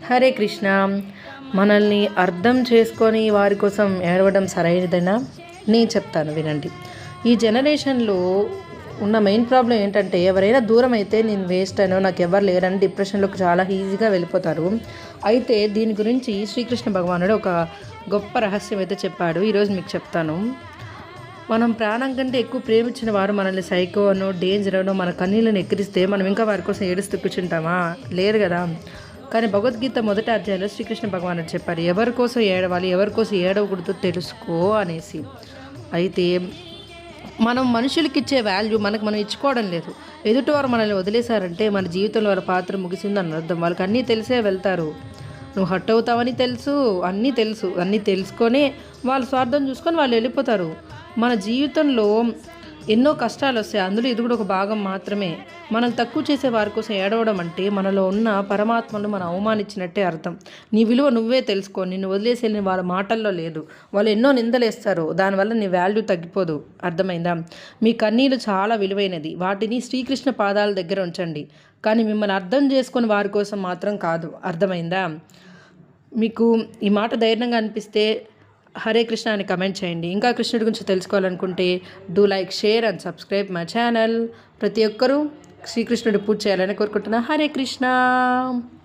హరే కృష్ణ. మనల్ని అర్థం చేసుకొని వారి కోసం ఏడవడం సరైనదేనా? నేను చెప్తాను వినండి. ఈ జనరేషన్లో ఉన్న మెయిన్ ప్రాబ్లం ఏంటంటే, ఎవరైనా దూరం అయితే నేను వేస్ట్ అనో, నాకు ఎవరు లేరని డిప్రెషన్లోకి చాలా ఈజీగా వెళ్ళిపోతారు. అయితే దీని గురించి శ్రీకృష్ణ భగవానుడు ఒక గొప్ప రహస్యం అయితే చెప్పాడు. ఈరోజు మీకు చెప్తాను. మనం ప్రాణం కంటే ఎక్కువ ప్రేమించిన వారు మనల్ని సైకో అనో, డేంజర్ అనో, మన కన్నీళ్ళని ఎక్కిరిస్తే మనం ఇంకా వారి కోసం ఏడుస్తూ కూర్చుంటామా? లేదు కదా. కానీ భగవద్గీత మొదటి అధ్యాయంలో శ్రీకృష్ణ భగవానుడు చెప్పారు, ఎవరి కోసం ఏడవాలి, ఎవరి కోసం ఏడవకూడదు తెలుసుకో అనేసి. అయితే మనం మనుషులకి ఇచ్చే వాల్యూ మనకు మనం ఇచ్చుకోవడం లేదు. ఎదుటివారు మనల్ని వదిలేశారంటే మన జీవితంలో వారి పాత్ర ముగిసిందని అర్థం. వాళ్ళకి అన్నీ తెలిసే వెళ్తారు. నువ్వు హట్ అవుతావని తెలుసు, అన్నీ తెలుసుకొని వాళ్ళ స్వార్థం చూసుకొని వాళ్ళు వెళ్ళిపోతారు. మన జీవితంలో ఎన్నో కష్టాలు వస్తాయి, అందులో ఇది కూడా ఒక భాగం మాత్రమే. మనం తక్కువ చేసే వారి కోసం ఏడవడం అంటే మనలో ఉన్న పరమాత్మను మనం అవమానించినట్టే అర్థం. నీ విలువ నువ్వే తెలుసుకో. నిన్ను వదిలేసి వెళ్ళిన వాళ్ళ మాటల్లో లేదు. వాళ్ళు ఎన్నో నిందలేస్తారు, దానివల్ల నీ వాల్యూ తగ్గిపోదు. అర్థమైందా? మీ కన్నీళ్ళు చాలా విలువైనది, వాటిని శ్రీకృష్ణ పాదాల దగ్గర ఉంచండి. కానీ మిమ్మల్ని అర్థం చేసుకొని వారి కోసం మాత్రం కాదు. అర్థమైందా? మీకు ఈ మాట ధైర్యంగా అనిపిస్తే హరే కృష్ణ అని కమెంట్ చేయండి. ఇంకా కృష్ణుడి గురించి తెలుసుకోవాలనుకుంటే do like, share and subscribe my channel. ప్రతి ఒక్కరూ శ్రీకృష్ణుడి పూజ చేయాలని కోరుకుంటున్నా. హరే కృష్ణ.